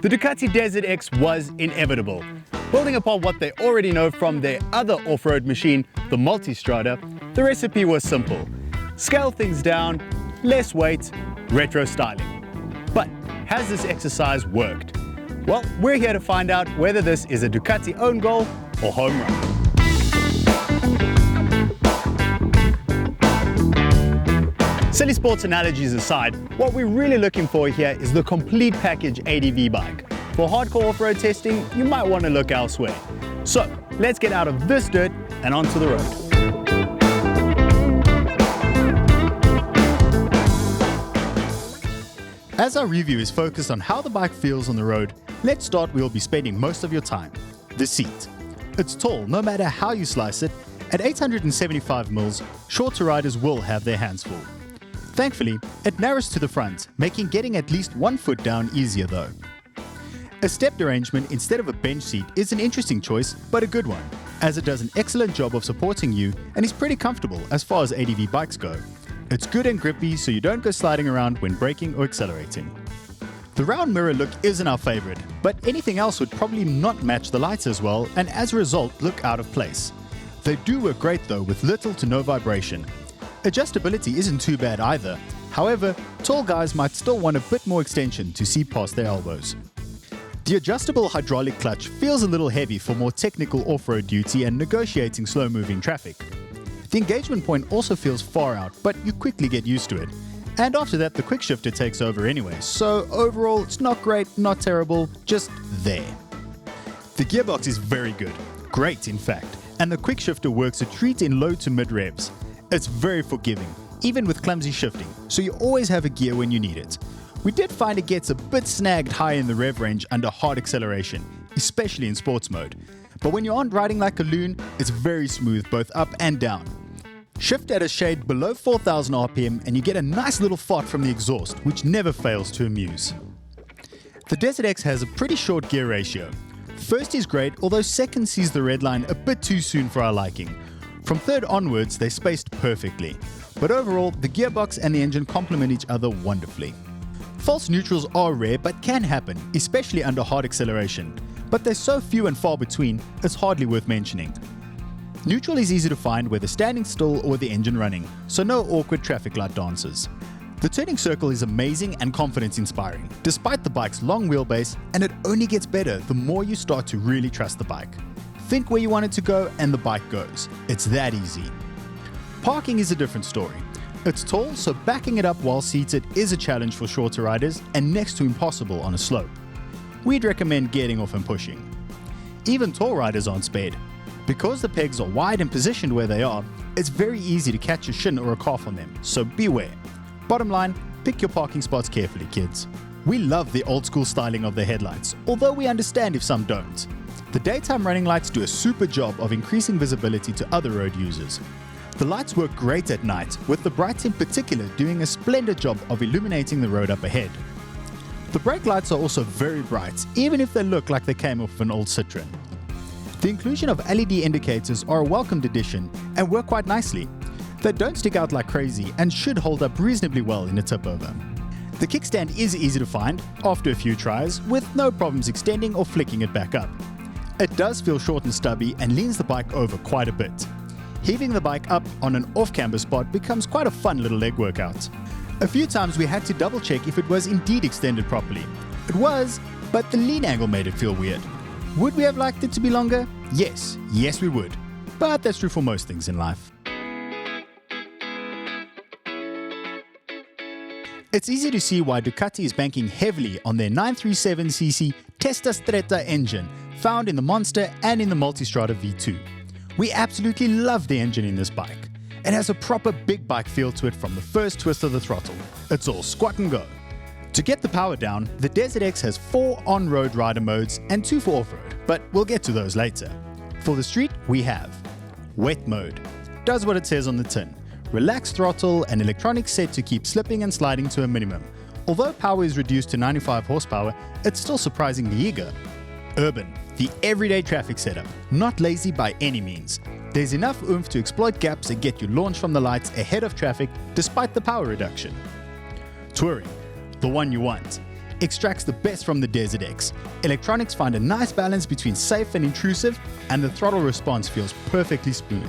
The Ducati Desert X was inevitable. Building upon what they already know from their other off-road machine, the Multistrada, the recipe was simple. Scale things down, less weight, retro styling. But has this exercise worked? Well, we're here to find out whether this is a Ducati own goal or home run. Silly sports analogies aside, what we're really looking for here is the complete package ADV bike. For hardcore off-road testing, you might want to look elsewhere. So, let's get out of this dirt and onto the road. As our review is focused on how the bike feels on the road, let's start where you'll be spending most of your time, the seat. It's tall no matter how you slice it. At 875 mils, shorter riders will have their hands full. Thankfully, it narrows to the front, making getting at least 1 foot down easier though. A stepped arrangement instead of a bench seat is an interesting choice, but a good one, as it does an excellent job of supporting you and is pretty comfortable as far as ADV bikes go. It's good and grippy so you don't go sliding around when braking or accelerating. The round mirror look isn't our favorite, but anything else would probably not match the lights as well and as a result look out of place. They do work great though with little to no vibration. Adjustability isn't too bad either. However, tall guys might still want a bit more extension to see past their elbows. The adjustable hydraulic clutch feels a little heavy for more technical off-road duty and negotiating slow-moving traffic. The engagement point also feels far out, but you quickly get used to it. And after that, the quick shifter takes over anyway, so overall it's not great, not terrible, just there. The gearbox is very good, great in fact, and the quick shifter works a treat in low to mid revs. It's very forgiving, even with clumsy shifting, so you always have a gear when you need it. We did find it gets a bit snagged high in the rev range under hard acceleration, especially in sports mode. But when you aren't riding like a loon, it's very smooth both up and down. Shift at a shade below 4000 RPM and you get a nice little fart from the exhaust, which never fails to amuse. The Desert X has a pretty short gear ratio. First is great, although second sees the red line a bit too soon for our liking. From third onwards, they spaced perfectly. But overall, the gearbox and the engine complement each other wonderfully. False neutrals are rare but can happen, especially under hard acceleration. But they're so few and far between, it's hardly worth mentioning. Neutral is easy to find whether standing still or with the engine running, so no awkward traffic light dances. The turning circle is amazing and confidence inspiring, despite the bike's long wheelbase, and it only gets better the more you start to really trust the bike. Think where you want it to go and the bike goes. It's that easy. Parking is a different story. It's tall, so backing it up while seated is a challenge for shorter riders and next to impossible on a slope. We'd recommend getting off and pushing. Even tall riders aren't spared. Because the pegs are wide and positioned where they are, it's very easy to catch a shin or a calf on them, so beware. Bottom line, pick your parking spots carefully, kids. We love the old school styling of the headlights, although we understand if some don't. The daytime running lights do a super job of increasing visibility to other road users. The lights work great at night, with the brights in particular doing a splendid job of illuminating the road up ahead. The brake lights are also very bright, even if they look like they came off an old Citroen. The inclusion of LED indicators are a welcomed addition and work quite nicely. They don't stick out like crazy and should hold up reasonably well in a tip over. The kickstand is easy to find after a few tries, with no problems extending or flicking it back up. It does feel short and stubby and leans the bike over quite a bit. Heaving the bike up on an off-camber spot becomes quite a fun little leg workout. A few times we had to double check if it was indeed extended properly. It was, but the lean angle made it feel weird. Would we have liked it to be longer? Yes we would. But that's true for most things in life. It's easy to see why Ducati is banking heavily on their 937cc Testa Stretta engine found in the Monster and in the Multistrada V2. We absolutely love the engine in this bike. It has a proper big bike feel to it from the first twist of the throttle. It's all squat and go. To get the power down, the Desert X has 4 on-road rider modes and 2 for off-road, but we'll get to those later. For the street, we have Wet Mode. Does what it says on the tin. Relaxed throttle and electronics set to keep slipping and sliding to a minimum. Although power is reduced to 95 horsepower, it's still surprisingly eager. Urban, the everyday traffic setup, not lazy by any means. There's enough oomph to exploit gaps and get you launched from the lights ahead of traffic despite the power reduction. Touring, the one you want. extracts the best from the Desert X. Electronics find a nice balance between safe and intrusive, and the throttle response feels perfectly smooth.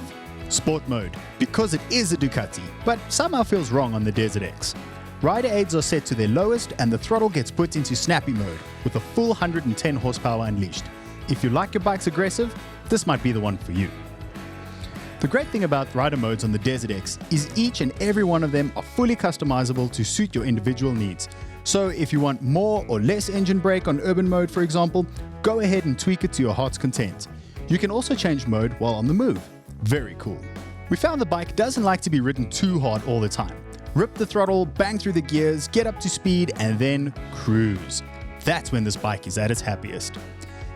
Sport mode, because it is a Ducati, but somehow feels wrong on the Desert X. Rider aids are set to their lowest and the throttle gets put into snappy mode with a full 110 horsepower unleashed. If you like your bikes aggressive, this might be the one for you. The great thing about rider modes on the Desert X is each and every one of them are fully customizable to suit your individual needs. So if you want more or less engine brake on urban mode, for example, go ahead and tweak it to your heart's content. You can also change mode while on the move. Very cool. We found the bike doesn't like to be ridden too hard all the time. Rip the throttle, bang through the gears, get up to speed, and then cruise. That's when this bike is at its happiest.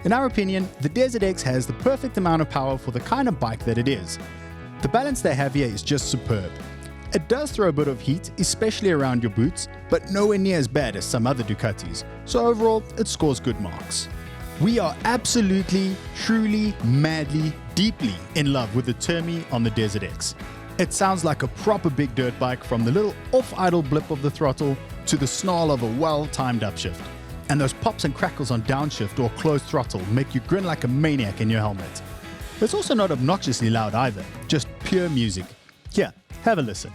In our opinion, the Desert X has the perfect amount of power for the kind of bike that it is. The balance they have here is just superb. It does throw a bit of heat, especially around your boots, but nowhere near as bad as some other Ducatis, so overall it scores good marks. We are absolutely, truly, madly, deeply in love with the Termi on the Desert X. It sounds like a proper big dirt bike, from the little off-idle blip of the throttle to the snarl of a well-timed upshift. And those pops and crackles on downshift or closed throttle make you grin like a maniac in your helmet. It's also not obnoxiously loud either, just pure music. Here, have a listen.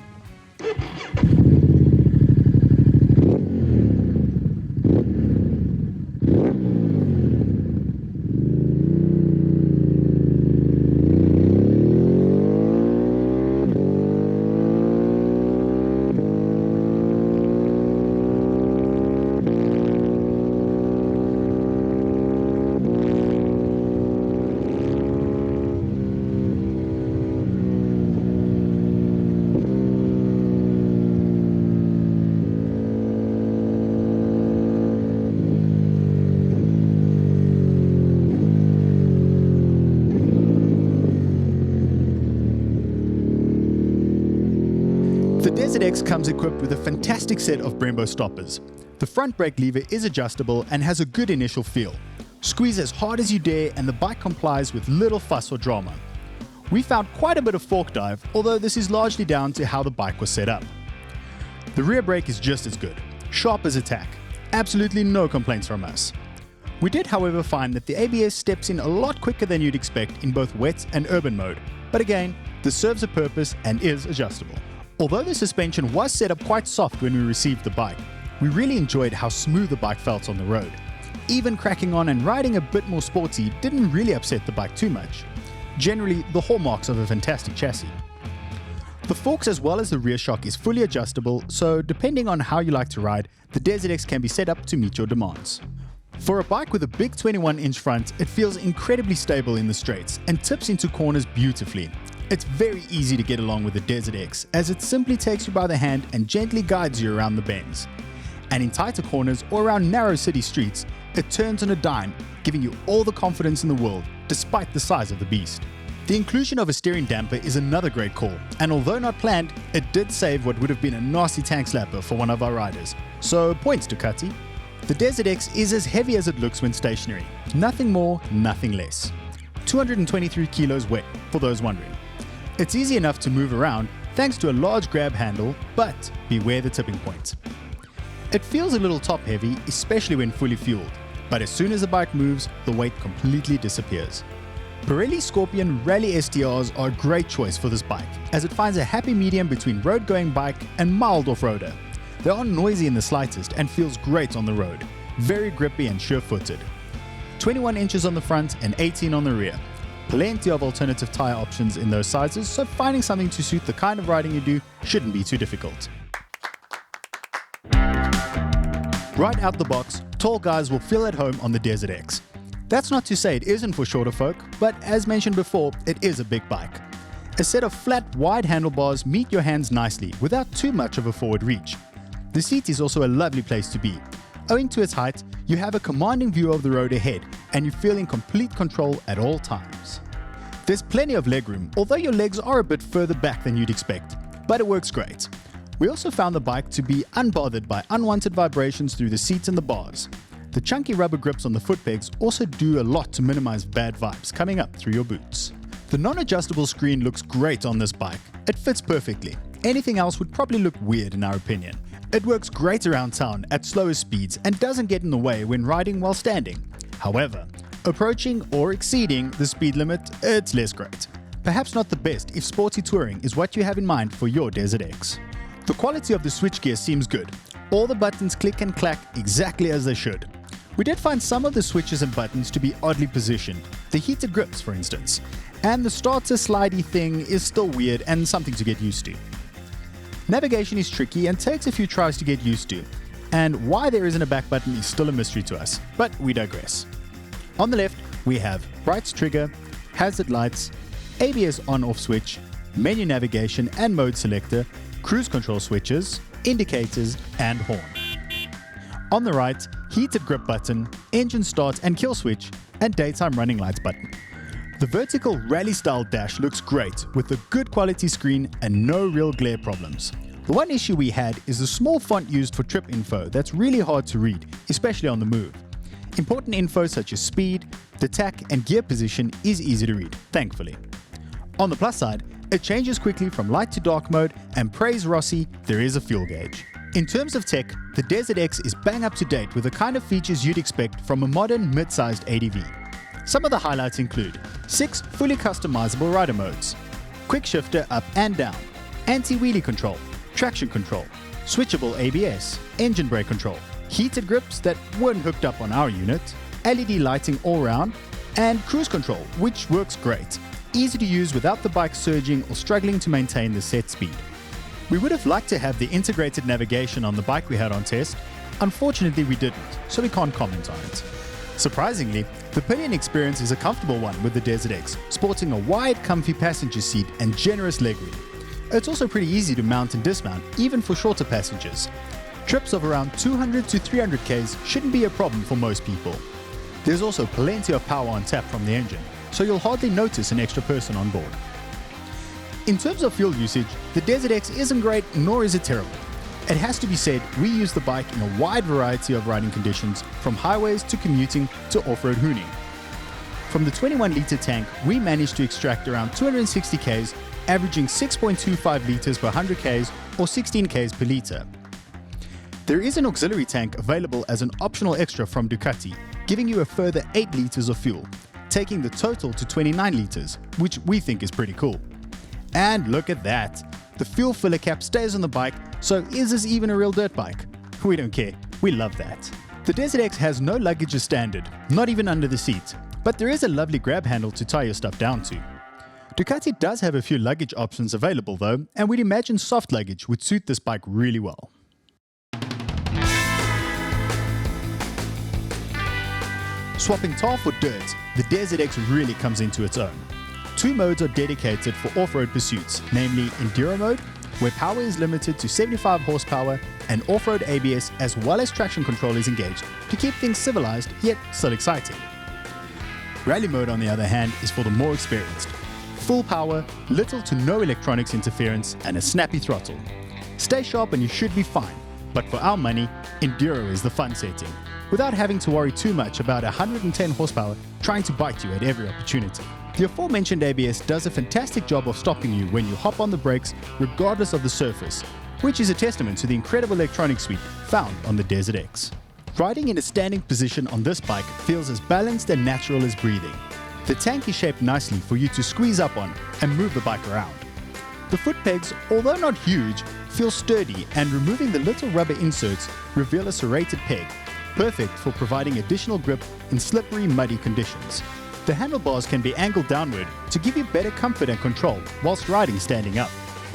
The Desert X comes equipped with a fantastic set of Brembo stoppers. The front brake lever is adjustable and has a good initial feel. Squeeze as hard as you dare and the bike complies with little fuss or drama. We found quite a bit of fork dive, although this is largely down to how the bike was set up. The rear brake is just as good, sharp as a tack. Absolutely no complaints from us. We did, however, find that the ABS steps in a lot quicker than you'd expect in both wet and urban mode, but again, this serves a purpose and is adjustable. Although the suspension was set up quite soft when we received the bike, we really enjoyed how smooth the bike felt on the road. Even cracking on and riding a bit more sporty didn't really upset the bike too much. Generally, the hallmarks of a fantastic chassis. The forks as well as the rear shock is fully adjustable, so depending on how you like to ride, the Desert X can be set up to meet your demands. For a bike with a big 21-inch front, it feels incredibly stable in the straights and tips into corners beautifully. It's very easy to get along with the Desert X, as it simply takes you by the hand and gently guides you around the bends. And in tighter corners or around narrow city streets, it turns on a dime, giving you all the confidence in the world, despite the size of the beast. The inclusion of a steering damper is another great call, and although not planned, it did save what would have been a nasty tank slapper for one of our riders. So points, Ducati. The Desert X is as heavy as it looks when stationary. Nothing more, nothing less. 223 kilos weight, for those wondering. It's easy enough to move around thanks to a large grab handle, but beware the tipping point. It feels a little top heavy, especially when fully fueled, but as soon as the bike moves, the weight completely disappears. Pirelli Scorpion Rally STRs are a great choice for this bike, as it finds a happy medium between road-going bike and mild off-roader. They aren't noisy in the slightest and feels great on the road. Very grippy and sure-footed. 21 inches on the front and 18 on the rear. Plenty of alternative tyre options in those sizes, so finding something to suit the kind of riding you do shouldn't be too difficult. Right out the box, tall guys will feel at home on the Desert X. That's not to say it isn't for shorter folk, but as mentioned before, it is a big bike. A set of flat, wide handlebars meet your hands nicely without too much of a forward reach. The seat is also a lovely place to be. Owing to its height, you have a commanding view of the road ahead, and you feel in complete control at all times. There's plenty of legroom, although your legs are a bit further back than you'd expect, but it works great. We also found the bike to be unbothered by unwanted vibrations through the seats and the bars. The chunky rubber grips on the foot pegs also do a lot to minimize bad vibes coming up through your boots. The non-adjustable screen looks great on this bike. It fits perfectly. Anything else would probably look weird in our opinion. It works great around town at slower speeds and doesn't get in the way when riding while standing. However, approaching or exceeding the speed limit, it's less great. Perhaps not the best if sporty touring is what you have in mind for your Desert X. The quality of the switchgear seems good. All the buttons click and clack exactly as they should. We did find some of the switches and buttons to be oddly positioned, the heated grips for instance, and the starter slidey thing is still weird and something to get used to. Navigation is tricky and takes a few tries to get used to, and why there isn't a back button is still a mystery to us, but we digress. On the left, we have brights trigger, hazard lights, ABS on-off switch, menu navigation and mode selector, cruise control switches, indicators and horn. On the right, heated grip button, engine start and kill switch, and daytime running lights button. The vertical rally-style dash looks great with a good quality screen and no real glare problems. The one issue we had is the small font used for trip info that's really hard to read, especially on the move. Important info such as speed, the tack and gear position is easy to read, thankfully. On the plus side, it changes quickly from light to dark mode, and praise Rossi, there is a fuel gauge. In terms of tech, the Desert X is bang up to date with the kind of features you'd expect from a modern mid-sized ADV. Some of the highlights include 6 fully customizable rider modes, quick shifter up and down, anti-wheelie control, traction control, switchable ABS, engine brake control, heated grips that weren't hooked up on our unit, LED lighting all round, and cruise control, which works great. Easy to use without the bike surging or struggling to maintain the set speed. We would have liked to have the integrated navigation on the bike we had on test. Unfortunately we didn't, so we can't comment on it. Surprisingly, the pillion experience is a comfortable one with the Desert X, sporting a wide comfy passenger seat and generous legroom. It's also pretty easy to mount and dismount, even for shorter passengers. Trips of around 200 to 300 Ks shouldn't be a problem for most people. There's also plenty of power on tap from the engine, so you'll hardly notice an extra person on board. In terms of fuel usage, the Desert X isn't great nor is it terrible. It has to be said, we use the bike in a wide variety of riding conditions, from highways to commuting to off-road hooning. From the 21-litre tank, we managed to extract around 260 Ks, averaging 6.25 litres per 100 Ks or 16 Ks per litre. There is an auxiliary tank available as an optional extra from Ducati, giving you a further 8 litres of fuel, taking the total to 29 litres, which we think is pretty cool. And look at that! The fuel filler cap stays on the bike, so is this even a real dirt bike? We don't care, we love that. The Desert X has no luggage as standard, not even under the seat, but there is a lovely grab handle to tie your stuff down to. Ducati does have a few luggage options available though, and we'd imagine soft luggage would suit this bike really well. Swapping tar for dirt, the Desert X really comes into its own. 2 modes are dedicated for off-road pursuits, namely Enduro mode, where power is limited to 75 horsepower, and off-road ABS as well as traction control is engaged to keep things civilized yet still exciting. Rally mode on the other hand is for the more experienced. Full power, little to no electronics interference, and a snappy throttle. Stay sharp and you should be fine, but for our money, Enduro is the fun setting, without having to worry too much about 110 horsepower trying to bite you at every opportunity. The aforementioned ABS does a fantastic job of stopping you when you hop on the brakes regardless of the surface, which is a testament to the incredible electronic suite found on the Desert X. Riding in a standing position on this bike feels as balanced and natural as breathing. The tank is shaped nicely for you to squeeze up on and move the bike around. The foot pegs, although not huge, feel sturdy, and removing the little rubber inserts reveal a serrated peg, perfect for providing additional grip in slippery, muddy conditions. The handlebars can be angled downward to give you better comfort and control whilst riding standing up.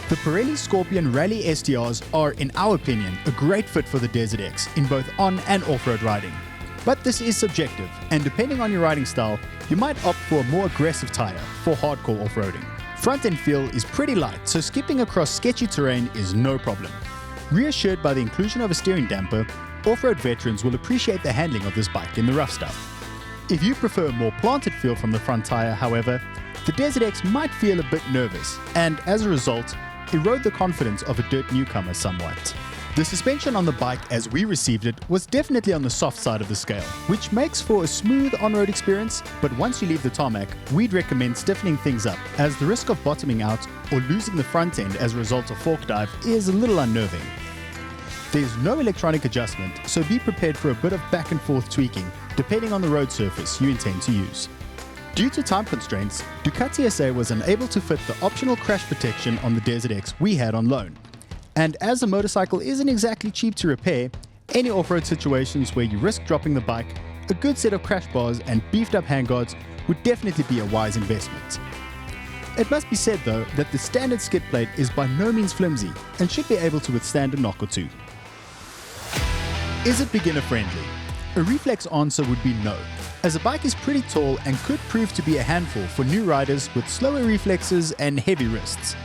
The Pirelli Scorpion Rally STRs are, in our opinion, a great fit for the Desert X in both on and off-road riding. But this is subjective, and depending on your riding style, you might opt for a more aggressive tyre for hardcore off-roading. Front end feel is pretty light, so skipping across sketchy terrain is no problem. Reassured by the inclusion of a steering damper, off-road veterans will appreciate the handling of this bike in the rough stuff. If you prefer a more planted feel from the front tyre, however, the Desert X might feel a bit nervous and, as a result, erode the confidence of a dirt newcomer somewhat. The suspension on the bike as we received it was definitely on the soft side of the scale, which makes for a smooth on-road experience, but once you leave the tarmac, we'd recommend stiffening things up, as the risk of bottoming out or losing the front end as a result of fork dive is a little unnerving. There's no electronic adjustment, so be prepared for a bit of back and forth tweaking depending on the road surface you intend to use. Due to time constraints, Ducati SA was unable to fit the optional crash protection on the Desert X we had on loan. And as a motorcycle isn't exactly cheap to repair, any off-road situations where you risk dropping the bike, a good set of crash bars and beefed up handguards would definitely be a wise investment. It must be said though that the standard skid plate is by no means flimsy and should be able to withstand a knock or two. Is it beginner friendly? A reflex answer would be no, as the bike is pretty tall and could prove to be a handful for new riders with slower reflexes and heavy wrists.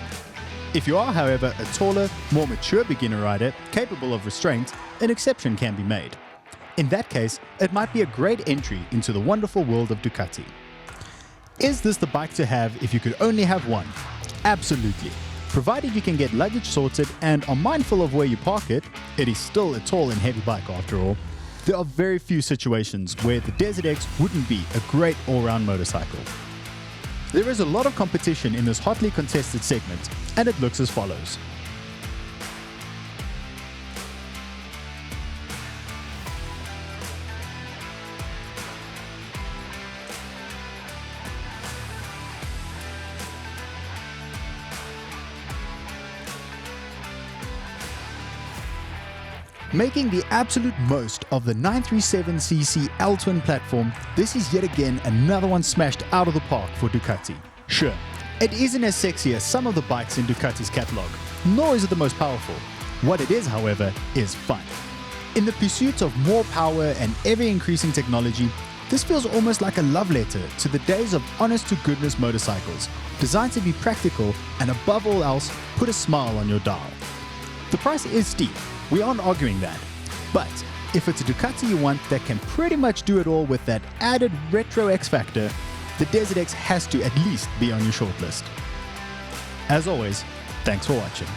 If you are, however, a taller, more mature beginner rider capable of restraint, an exception can be made. In that case, it might be a great entry into the wonderful world of Ducati. Is this the bike to have if you could only have one? Absolutely. Provided you can get luggage sorted and are mindful of where you park it, it is still a tall and heavy bike after all. There are very few situations where the Desert X wouldn't be a great all-round motorcycle. There is a lot of competition in this hotly contested segment, and it looks as follows. Making the absolute most of the 937cc L-twin platform, this is yet again another one smashed out of the park for Ducati. Sure, it isn't as sexy as some of the bikes in Ducati's catalogue, nor is it the most powerful. What it is, however, is fun. In the pursuit of more power and ever-increasing technology, this feels almost like a love letter to the days of honest-to-goodness motorcycles, designed to be practical and above all else, put a smile on your dial. The price is steep. We aren't arguing that, but if it's a Ducati you want that can pretty much do it all with that added retro X factor, the Desert X has to at least be on your shortlist. As always, thanks for watching.